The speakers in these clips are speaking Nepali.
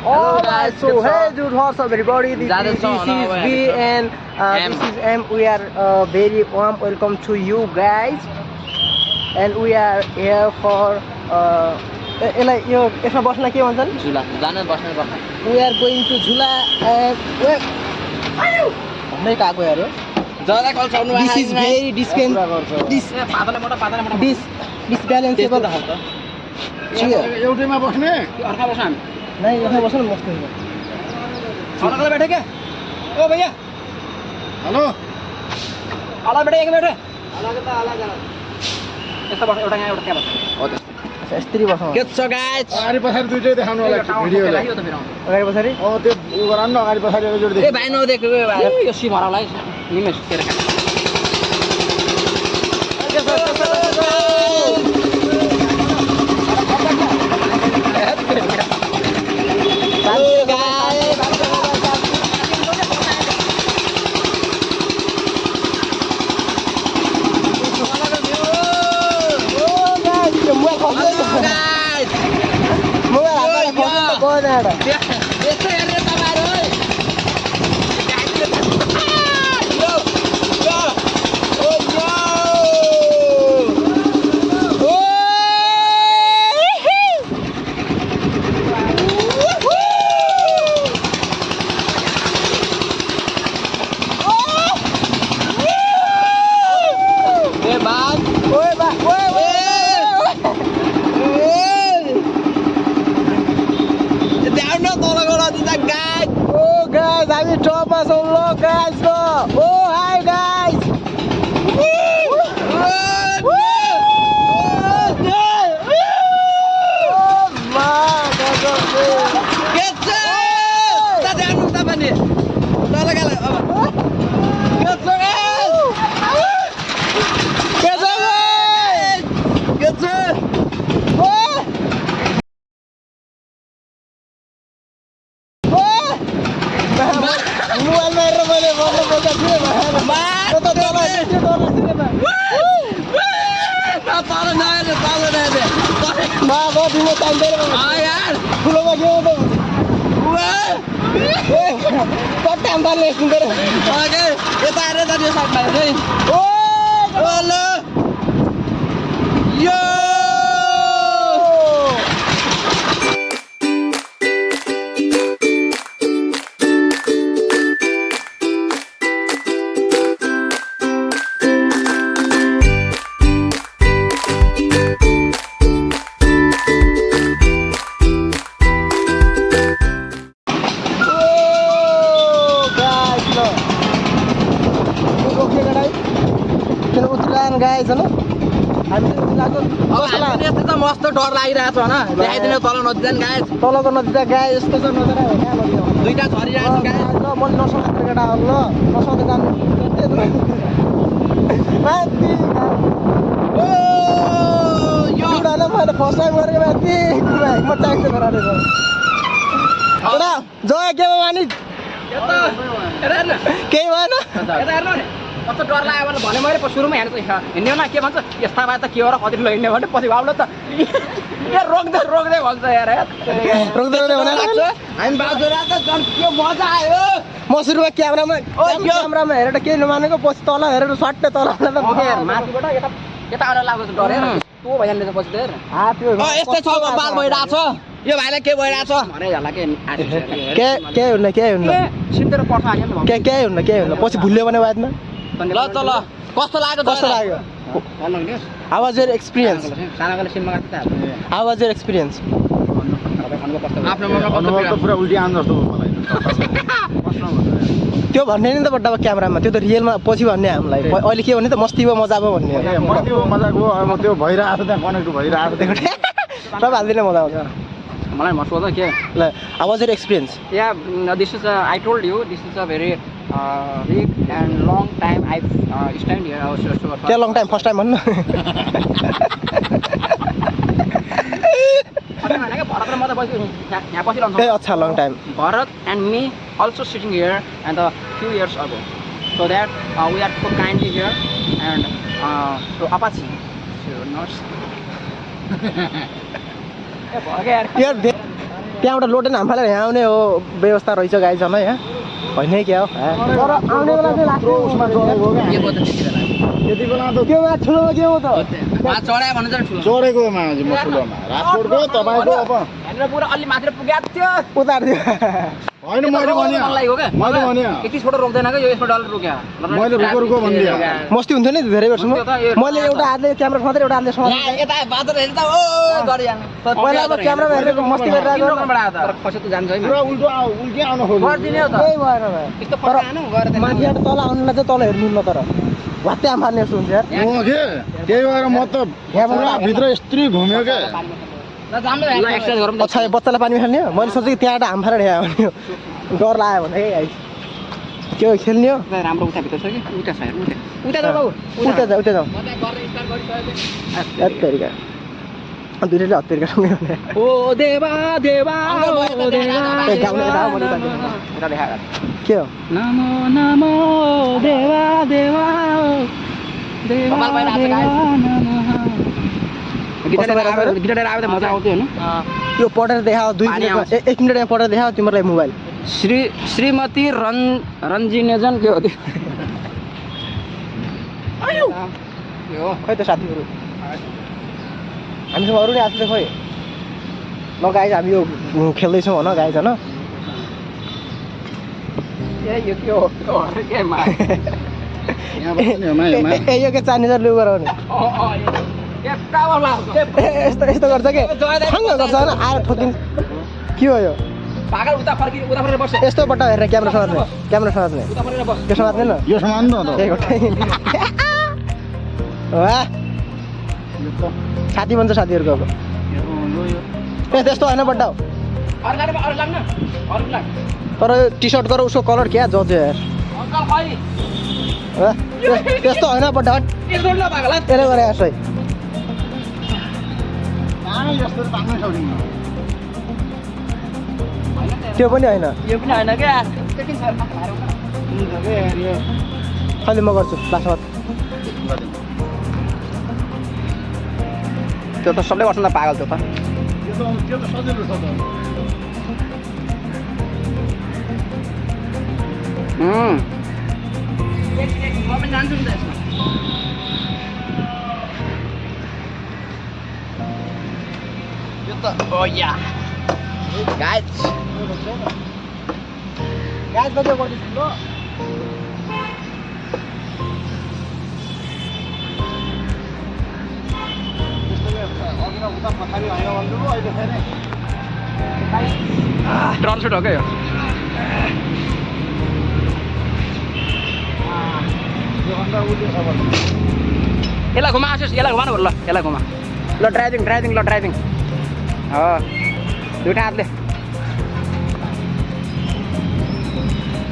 All right, so hey dude, what's up everybody? This is V and this is M. We are very warm welcome to you guys, and we are here for like you. If I'm bosna ke bhancha ni? Jula. Jana bosna bosna. We are going to Jula and भन्नै काको यार हो. जरा कल चढ्नु This is very disbalanceable. एउटैमा बस्ने अर्का बस्न हामी. नहीं यहाँ बस्न मस्त हुन्छ. अर्काले बैठे क्या? ओ भैया. हेलो अलग बैठे एक बैठे. अलग त अलग अलग. यस्तो बस एउटा यहाँ एउटा त्यहाँ बस. हो त्यस्तो. यस्तरी बस्नु. के छ गाइस? अगाडि पछाडि दुईटै देखाउनु होला भिडियोले यो त फेरि अगाडि पछाडि त्यो उ गराउनु न अगाडि पछाडि एकजोडी ए भाइ नदेख भाइ यो सी भराउलाई निमेश तेरो का यस्तो हेर्ने तपाईहरु ओइ हामी टपमा छौँ ल गाइस ल. ओ हाई गाइस. गाइस हैन हामी चाहिँ लाग्यो हामी यस्तो त मस्त डर लागिरहेछ हैन देखाइदिनु तल नदी जान गाइस तलको नदी त गाइस यस्तो छ नजरा हो यहाँ नदी दुईटा झरिरहेछ गाइस ल म नसक्ने केटाहरु ल नसक्ने जानु माथि ओ यो जुडाले मैले फर्स्ट टाइम गरेको माथि म ट्याक्सी गराएर छ एउटा जय के भयो मानि यता हेर केही भएन यता हेर्नु नि कस्तो डर लाग्यो भने मैले सुरुमा हिँड्ने न के भन्छ यस्ता भए त के हो र कति हिँड्ने भने पछि बाबुले त रोक्दै भन्छ यार रोक्दै भने हामी बाजुरा त झन् के मजा आयो म सुरुमा क्यामेरामा हेरेर केही नमानेको पछि तल हेरेर सट्टै तल माथिबाट यता आएर लाग्छ डरेर तँ भइहाल्ने त पछि त हेर त्यो यस्तै छ बाल भइरहेछ यो भाइलाई के भइरहेछ भने होला के हुन्न सिन्देर पर्छ हाल्यो नि के हुन्न पछि भुल्यो भने बादमा ल चल कस्तो लाग्यो How was your experience? सानाले cinema गाड्छ How was your experience? आफ्नो मनमा त पुरा उल्टी आउनु जस्तो भयो मलाई त्यो भन्ने नि त बड्डा क्यामेरामा त्यो त रियलमा पछि भन्ने हामीलाई अहिले के भन्ने त मस्ती भयो मजा भयो भन्ने मस्ती भयो मजाको अब त्यो भइरहेको छ त्यहाँ कनेक्ट भइरहेको छ सब हाल्दिने मजा आउँछ मलाई म सोध्दा के ल how was your experience? Yeah, this is I told you this is a very big and long time I stand here. I was just क्या long time first time भन्नु ए अच्छा long time. Bharat and me also sitting here and a few years ago, so that we are so kindly here and so Apache, so not. You're त्यहाँबाट लोटेन हामफालेर यहाँ आउने हो व्यवस्था रहेछ गाइजमा यहाँ होइन क्या हो तर आउने बेला चाहिँ लाग्छ उसमा चढेको क्या के बोल्दा त्यति बेला त्यति बेला त त्यो माथि ठुलोमा के हो त चढायो भने चाहिँ ठुलो चढेकोमा म ठुलोमा राजकोटको तपाईँको अब हेरेर पुरा अलि माथि पुगेको थियो उतारिदियो होइन मैले भने मैले भने यति छोटो रोक्दैन क्या यो यसमा डल्लो रोक्यो मैले रुको भनिदिएँ मस्ती हुन्थ्यो नि धेरै वर्षमा मैले एउटा हातले क्यामेरा समातेर एउटा हातले समातेर यता बादर हेर्दा ओ गरिहाल्नु पहिला अब क्यामेरामा हेरेको मस्ती गरिरहेको खसे त जान्छ है पुरा उल्टो उल्टी आउनु खोज्यो गर्दिने हो त केही भएन भाइ यस्तो पकाएन गरेर माथिबाट तल आउनुलाई चाहिँ तल हेर्नु न तर वात्ते आम फाल्ने जस्तो हुन्छ यार के त्यही भएर म त पुरा भित्र यस्तरी घुम्यो क्या एक्सर्साइज गरौँ अच्छा यो बच्चालाई पानी खाल्ने हो मैले सोचेँ कि त्यहाँबाट हाम फालेर यहाँ आउने हो डर लाग्यो भने है के हो खेल्ने हो राम्रो उता भित्र छ कि उता छ हेर्नु उता जाऊ बाबु उता जाऊ हत्तेरिका दुईले हत्तेरिका सँगै भने ओ देवा देवा ओ देवा ए गाउने गाउँ भने उता देखाएको के हो नमो नमो देवा देवा देवा गिटार आयो त मजा आउँथ्यो होइन यो पढेर देखाओ 2 मिनेटमा 1 मिनेटमा पढेर देखाओ तिमीलाई मोबाइल श्रीमती रन्जिनेजन के हो त्यो खै त साथीहरू हामीसँग अरू नै आएको छ खोइ ल गाइज हामी यो खेल्दैछौँ होइन गाइज होइन यो के हो ए यो के चाहिने लु गराउने यस्तो यस्तो गर्छ के छङ्ग गर्छ होइन आएर ठोकिन्छ के हो यो पागल उता फर्केर बस्छ यस्तो बट्टा हेरेर क्यामेरा समात्ने उता फर्केर बस्छ त्यो समात्ने न यो समान न त वाह साथी भन्छ साथीहरूको अब ए त्यस्तो होइन बड्डा हो तर टी सर्टको र उसको कलर क्या जज यार त्यस्तो होइन बड्डा त्यसले गरे यार सही त्यो पनि होइन यो पनि होइन क्या अहिले म गर्छु लास्टमा त्यो त सबले गर्छ नि त पागल त्यो त त्यो त सजिलो छ त गाइज बजाउ गर्दैछु ल ट्रल सुट हो क्या यो यसलाई घुमा आसिस यसलाई घुमा न ल यसलाई घुमा ल ड्राइभिङ दुइटा हातले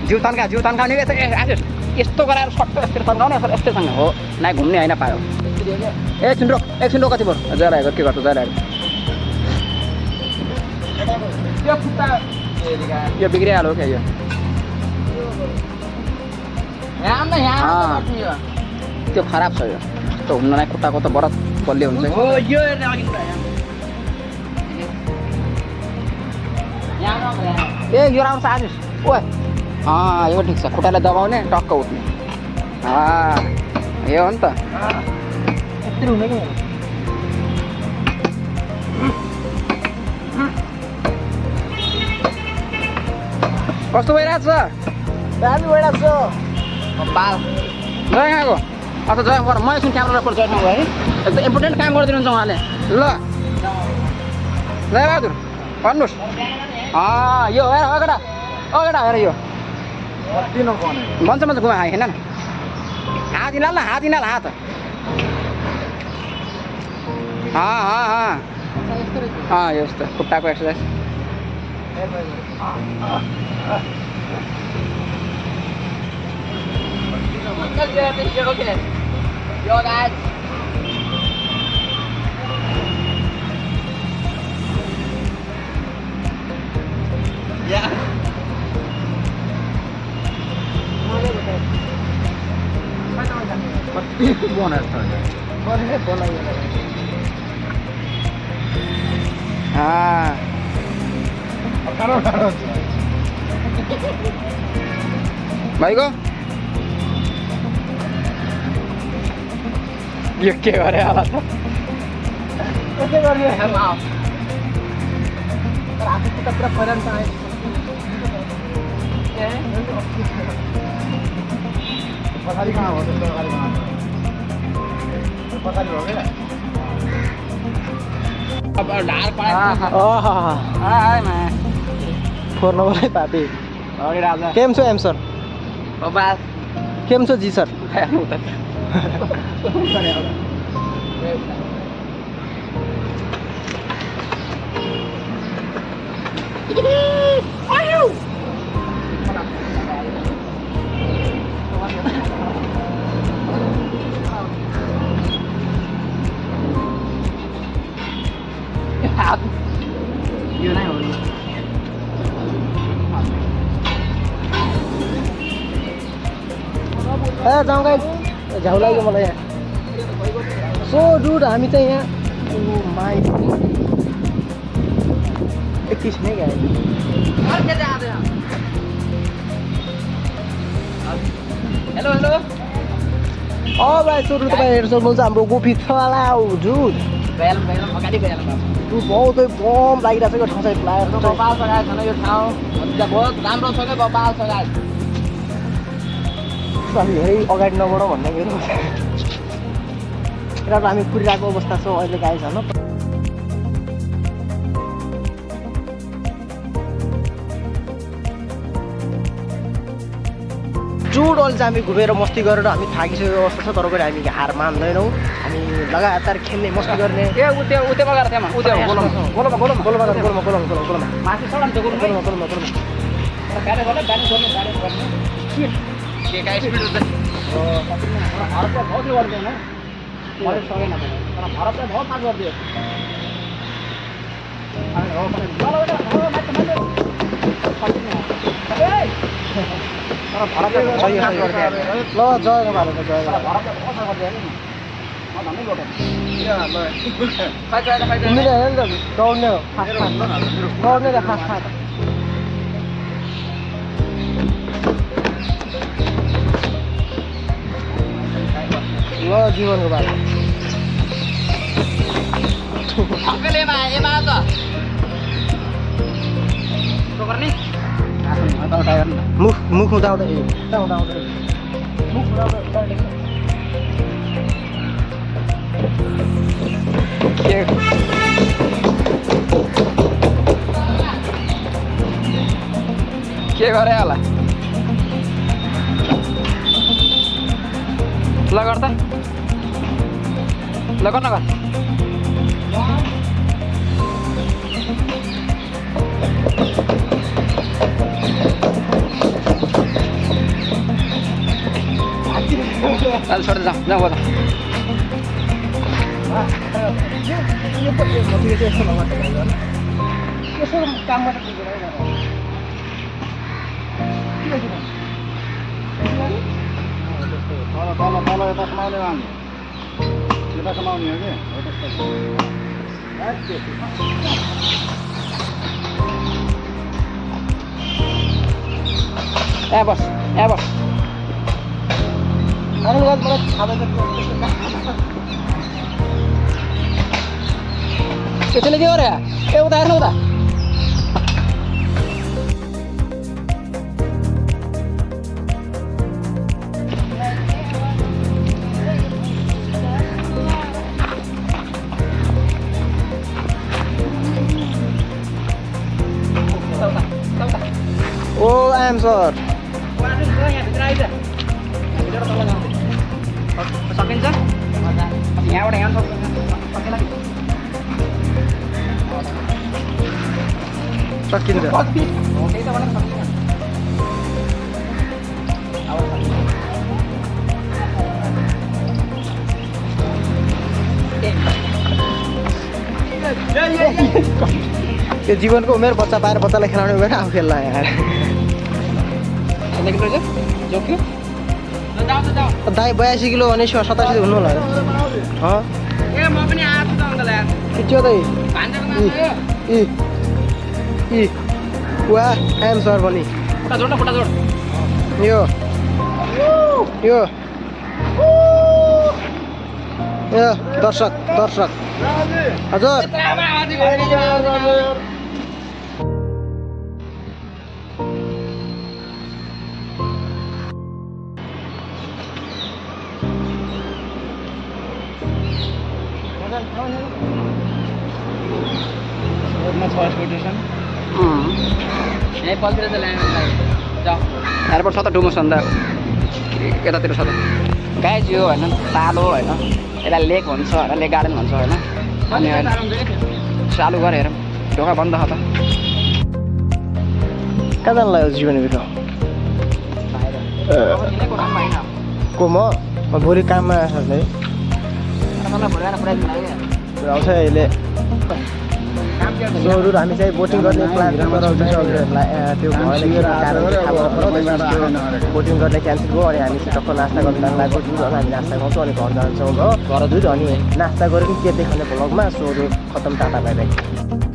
जिउ तन्काउने आसिस यस्तो गराएर सट्ट यस्तो तन्काउने यस्तै सँग हो नाइ घुम्ने होइन पायो एकछिन रोक कति भयो जराएको के गर्छ जराएको यो बिग्रिहाल्यो क्या यो त्यो खराब छ यो यस्तो हुन्न नै खुट्टाको त बरत बलियो हुन्छ ए यो राम्रो छ आशिष ओ यो ठिक छ खुट्टालाई दबाउने टक्क उठ्ने यो हो नि त कस्तो भइरहेको छ दामी भइरहेको छ बाल जय यहाँको अच्छा जय गर म एकछिन क्यामेरा रेकर्ड जयसँग है एकदम इम्पोर्टेन्ट काम गरिदिनुहुन्छ उहाँले ल जयबहादुर भन्नुहोस् यो हेर अगाडा हेर यो भन्छ घुमा होइन हात हिँडाल न हात यस्तो खुट्टाको एक्सर्साइज Yo guys. Yeah. भाइको यो के गरे होला त के गर्ने हेर्न आऊ तर आफू त पुरा फैरान छ पछाडि कहाँ हो त्यस्तो अगाडि कहाँ पछाडि हो क्या अब ढाड पाए फोर नम्बर पापी अरे राजा केम छो एम सर बाबा केम छो जी सर यो नै हो जाउँ गाइस झ्याउ लाग्यो मलाई यहाँ सो डुड हामी चाहिँ यहाँ माइ एकैछ नै गयो हेलो हेलो भाइ सोध्नु तपाईँ हेर्छ बोल्छ हाम्रो गोपी थला जुद गइहालौँ गइहालौँ अगाडि गइहालौँ तु बहुतै बम लागिरहेको छ यो ठाउँ चाहिँ फ्लायर बबाल सघाएको छैन यो ठाउँ बहुत राम्रो छ क्या बबाल सघाएको हामी धेरै अगाडि नबढौँ भन्ने मेरो र हामी पुरिरहेको अवस्था छ अहिले गाइस होइन जुड अहिले चाहिँ हामी घुमेर मस्ती गरेर हामी थाकिसकेको अवस्था छ तर पनि हामी हार मान्दैनौँ हामी लगातार खेल्ने मस्ती गर्ने ए उतेमा गएर त्यहाँ उते गोलमा माथि सडक त्यो गोलमा ब्याटिङ गर्ने के का स्पिड हुन्छ भारतलाई बहुत गर्दैन मैले सकेन तर भारतलाई बहुत माग गरिदियो ल जय भारत जय तिमीले हेर नि त दौड्ने हो दौड्ने त खास खास ल जीवनको बाटो मुख उदाउँदै मुख उदाउँदै के गरे होला ल गर त ल गर्न गर अहिले छोडेर जाउँ जाउँ त यसो काम गर्दा तल यता समाउने हामी यता समाउने हो कि यहाँ बस मलाई थाहा भएन त्यसले के गरे ए उता हेर्नु उता ओ आइएम सर सकिन्छ यहाँबाट यहाँ सकिन्छ त्यो जीवनको उमेर बच्चा पाएर बच्चालाई खेलाउने उमेर आफू खेल्ला यहाँ दाइ 82 किलो भने 87 हुनु होला ए म पनि आएको छु अङ्कल यार खिच्यो दाइ वा एम सर पनि खुट्टा जोड न खुट्टा जोड यो यो यो दर्शक हजुर यहीँ पल्तिर चाहिँ ल्याएर एयरपोर्ट छ त डुमो छ नि त यतातिर छ त गाइज यो होइन तालो होइन यसलाई लेक भन्छ होइन लेक गार्डन भन्छ होइन अनि चालु गरेर हेरौँ ढोका बन्द छ त कहाँ जानु लाग्यो जीवन बिरुवा को म भोलि काममा आएको आउँछ अहिले सोहरू हामी चाहिँ बोटिङ गर्ने प्लान गराउँदैछ त्यो बोटिङ गर्ने क्यान्सल भयो अनि हामी चाहिँ टक्क नास्ता गर्नु जानु लागेको दुध अनि हामी नास्ता गर्छौँ अनि घर जान्छौँ भयो घर दुध अनि नास्ता गऱ्यो कि के देखाउने भ्लगमा सोहरू खत्तम टाटा बाई बाई